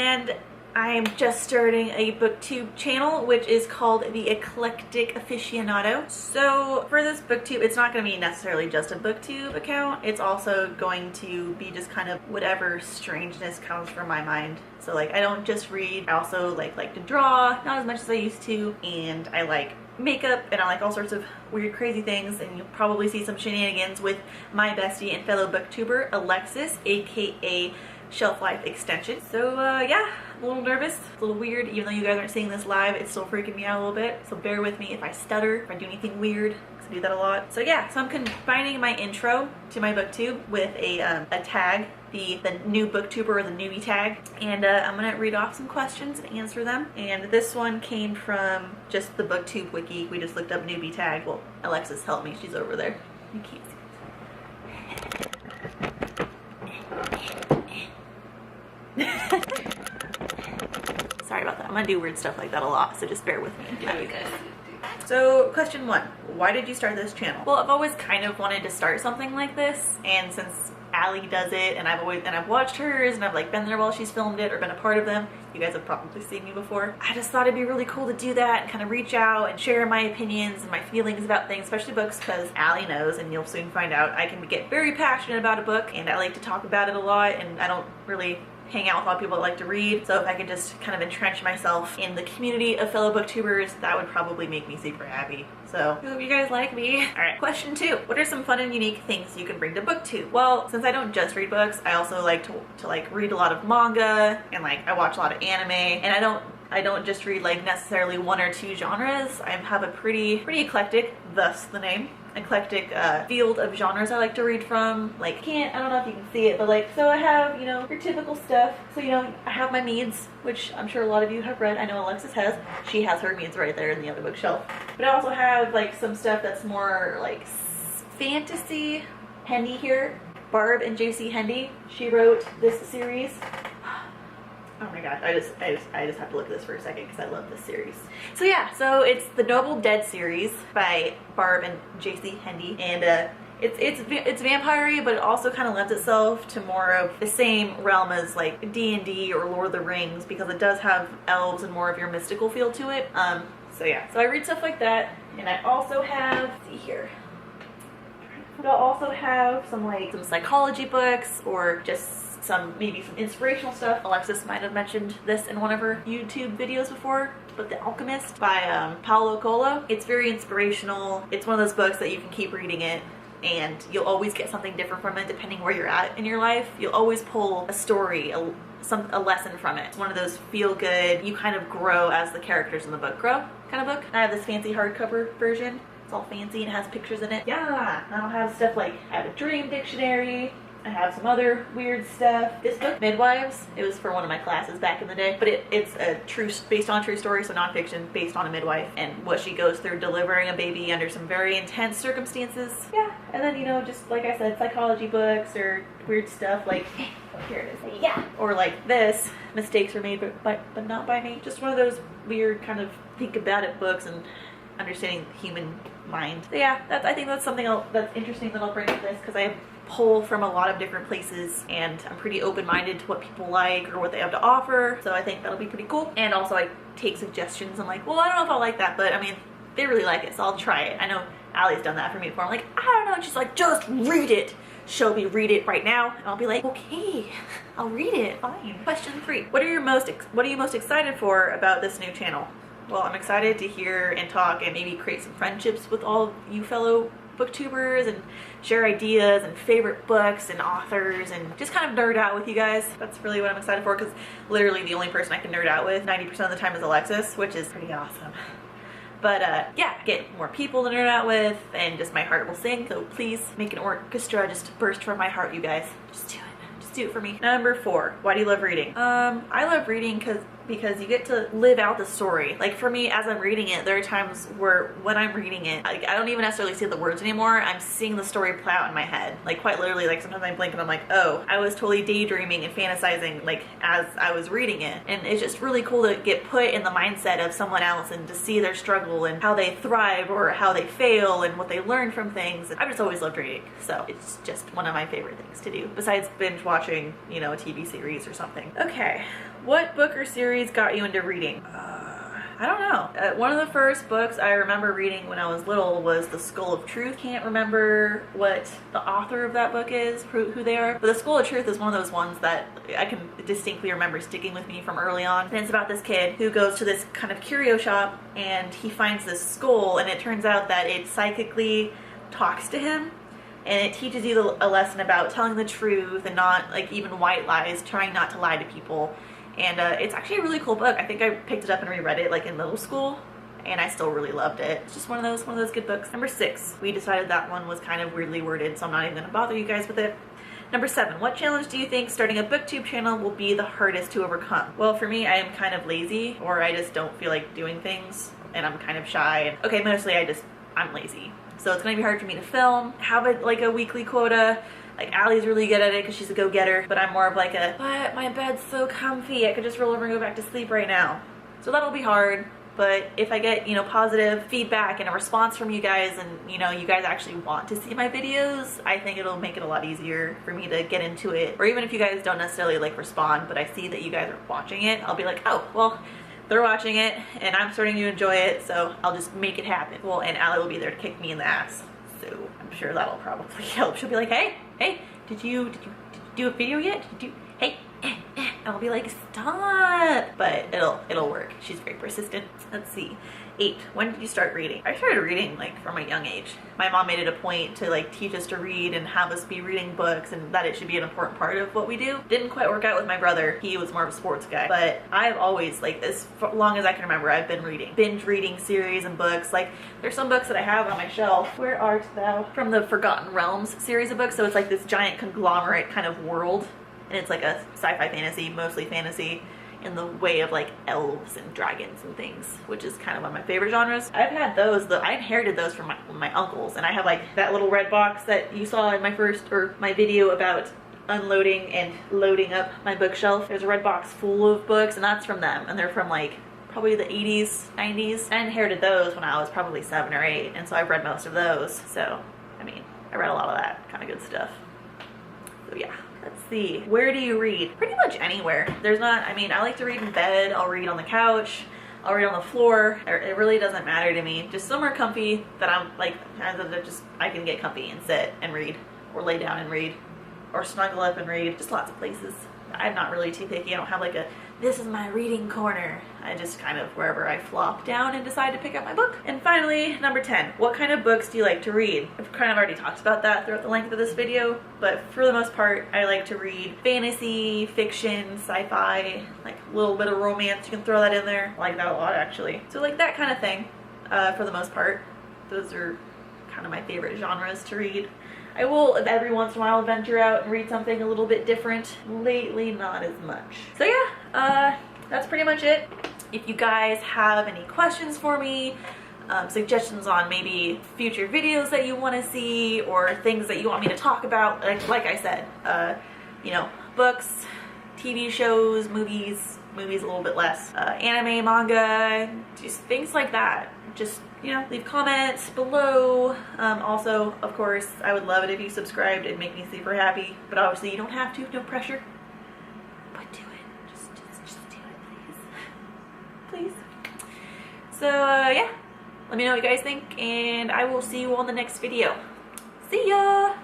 and I'm just starting a booktube channel, which is called the Eclectic Aficionado. So for this booktube, it's not going to be necessarily just a booktube account. It's also going to be just kind of whatever strangeness comes from my mind. So like, I don't just read, I also like to draw, not as much as I used to, and I like makeup, and I like all sorts of weird crazy things, and you'll probably see some shenanigans with my bestie and fellow booktuber Alexis, aka Shelf Life Extension. So yeah, I'm a little nervous, a little weird, even though you guys aren't seeing this live, it's still freaking me out a little bit, so bear with me if I stutter, if I do anything weird, because I do that a lot. So yeah, so I'm combining my intro to my booktube with a tag, the new booktuber or the newbie tag, and I'm gonna read off some questions and answer them. And this one came from just the booktube wiki. We just looked up newbie tag. Well, Alexis helped me, she's over there. You can't see. Sorry about that. I'm gonna do weird stuff like that a lot, so just bear with me. Very good. So question 1, why did you start this channel? Well, I've always kind of wanted to start something like this, and since Allie does it, and I've watched hers, and I've like been there while she's filmed it or been a part of them. You guys have probably seen me before. I just thought it'd be really cool to do that and kind of reach out and share my opinions and my feelings about things, especially books, because Allie knows, and you'll soon find out, I can get very passionate about a book, and I like to talk about it a lot, and I don't really hang out with a lot of people that like to read. So if I could just kind of entrench myself in the community of fellow booktubers, that would probably make me super happy. So I hope you guys like me. All right, question 2. What are some fun and unique things you can bring to booktube? Well, since I don't just read books, I also like to like read a lot of manga, and like I watch a lot of anime, and I don't just read like necessarily one or two genres. I have a pretty eclectic, thus the name, eclectic field of genres I like to read from. Like, I don't know if you can see it, but like, so I have, you know, your typical stuff. So, you know, I have my Meads, which I'm sure a lot of you have read. I know Alexis has. She has her Meads right there in the other bookshelf. But I also have like some stuff that's more like fantasy. Hendy here, Barb and JC Hendy. She wrote this series. Oh my god, I just have to look at this for a second because I love this series. So yeah, so it's the Noble Dead series by Barb and JC Hendy, and it's vampire-y, but it also kind of lends itself to more of the same realm as like D&D or Lord of the Rings, because it does have elves and more of your mystical feel to it. So yeah, so I read stuff like that, and I also have, let's see here, I'll also have some psychology books, or just maybe some inspirational stuff. Alexis might have mentioned this in one of her YouTube videos before, but The Alchemist by Paulo Coelho. It's very inspirational. It's one of those books that you can keep reading it, and you'll always get something different from it depending where you're at in your life. You'll always pull a story, a lesson from it. It's one of those feel good, you kind of grow as the characters in the book grow kind of book. I have this fancy hardcover version. It's all fancy and has pictures in it. Yeah, I'll have stuff like, I have a dream dictionary, I have some other weird stuff. This book, Midwives, it was for one of my classes back in the day, but it's based on a true story, so nonfiction, based on a midwife and what she goes through delivering a baby under some very intense circumstances. Yeah, and then, you know, just like I said, psychology books or weird stuff like, here it is, yeah, or like this, Mistakes Were Made but Not By Me. Just one of those weird kind of think about it books and understanding the human mind. So yeah, I think that's something that's interesting that I'll bring to this, because I pull from a lot of different places, and I'm pretty open-minded to what people like or what they have to offer, so I think that'll be pretty cool. And also I take suggestions. I'm like, well, I don't know if I'll like that, but I mean, they really like it, so I'll try it. I know Allie's done that for me before. I'm like, I don't know, and she's like, just read it. She'll be read it right now, and I'll be like, okay, I'll read it, fine. Question 3, what are you most excited for about this new channel? Well, I'm excited to hear and talk and maybe create some friendships with all of you fellow booktubers and share ideas and favorite books and authors and just kind of nerd out with you guys. That's really what I'm excited for, because literally the only person I can nerd out with 90% of the time is Alexis, which is pretty awesome. But yeah, get more people to nerd out with, and just my heart will sing. So please make an orchestra just burst from my heart, you guys. Just do it. Just do it for me. Number 4, why do you love reading? I love reading because you get to live out the story. Like for me, as I'm reading it, there are times where when I'm reading it, like I don't even necessarily see the words anymore. I'm seeing the story play out in my head. Like quite literally, like sometimes I blink and I'm like, oh, I was totally daydreaming and fantasizing like as I was reading it. And it's just really cool to get put in the mindset of someone else and to see their struggle and how they thrive or how they fail and what they learn from things. And I've just always loved reading. So it's just one of my favorite things to do besides binge watching, you know, a TV series or something. Okay. What book or series got you into reading? I don't know. One of the first books I remember reading when I was little was The Skull of Truth. Can't remember what the author of that book is, who they are. But The Skull of Truth is one of those ones that I can distinctly remember sticking with me from early on. And it's about this kid who goes to this kind of curio shop and he finds this skull, and it turns out that it psychically talks to him. And it teaches you a lesson about telling the truth and not, like, even white lies, trying not to lie to people. And it's actually a really cool book. I think I picked it up and reread it like in middle school, and I still really loved it. It's just one of those good books. Number 6, we decided that one was kind of weirdly worded, so I'm not even gonna bother you guys with it. Number 7, what challenge do you think starting a booktube channel will be the hardest to overcome? Well, for me, I am kind of lazy, or I just don't feel like doing things, and I'm kind of shy. Okay, mostly I'm lazy. So it's gonna be hard for me to film, have a weekly quota. Like, Allie's really good at it because she's a go-getter, but I'm more of like but my bed's so comfy, I could just roll over and go back to sleep right now. So that'll be hard, but if I get, positive feedback and a response from you guys, and, you guys actually want to see my videos, I think it'll make it a lot easier for me to get into it. Or even if you guys don't necessarily, like, respond, but I see that you guys are watching it, I'll be like, oh, well, they're watching it, and I'm starting to enjoy it, so I'll just make it happen. Well, and Allie will be there to kick me in the ass. So I'm sure that'll probably help. She'll be like, hey, did you do a video yet? Hey, and I'll be like, stop. But it'll work. She's very persistent. Let's see. 8, when did you start reading? I started reading like from a young age. My mom made it a point to like teach us to read and have us be reading books, and that it should be an important part of what we do. Didn't quite work out with my brother. He was more of a sports guy, but I've always, like, as long as I can remember, I've been reading. Binge reading series and books. Like, there's some books that I have on my shelf. Where art thou? From the Forgotten Realms series of books. So it's like this giant conglomerate kind of world, and it's like a sci-fi fantasy, mostly fantasy, in the way of like elves and dragons and things, which is kind of one of my favorite genres. I've had those, I inherited those from my uncles, and I have like that little red box that you saw in my video about unloading and loading up my bookshelf. There's a red box full of books, and that's from them, and they're from like probably the 80s, 90s. I inherited those when I was probably 7 or 8, and so I've read most of those. So, I mean, I read a lot of that kind of good stuff. So yeah. Let's see, where do you read? Pretty much anywhere. I like to read in bed, I'll read on the couch, I'll read on the floor. It really doesn't matter to me. Just somewhere comfy that I'm like, I can get comfy and sit and read, or lay down and read, or snuggle up and read. Just lots of places. I'm not really too picky. I don't have like this is my reading corner. I just kind of, wherever I flop down and decide to pick up my book. And finally, number 10, what kind of books do you like to read? I've kind of already talked about that throughout the length of this video, but for the most part, I like to read fantasy, fiction, sci-fi, like a little bit of romance. You can throw that in there. I like that a lot, actually. So like that kind of thing, for the most part. Those are kind of my favorite genres to read. I will every once in a while venture out and read something a little bit different. Lately, not as much. So yeah, that's pretty much it. If you guys have any questions for me, suggestions on maybe future videos that you want to see, or things that you want me to talk about, like I said, books, TV shows, movies a little bit less, anime, manga, just things like that. Just, leave comments below. Also, of course, I would love it if you subscribed. It'd make me super happy. But obviously, you don't have to. No pressure. But do it. Just do it, please. Please. So, yeah. Let me know what you guys think, and I will see you on the next video. See ya!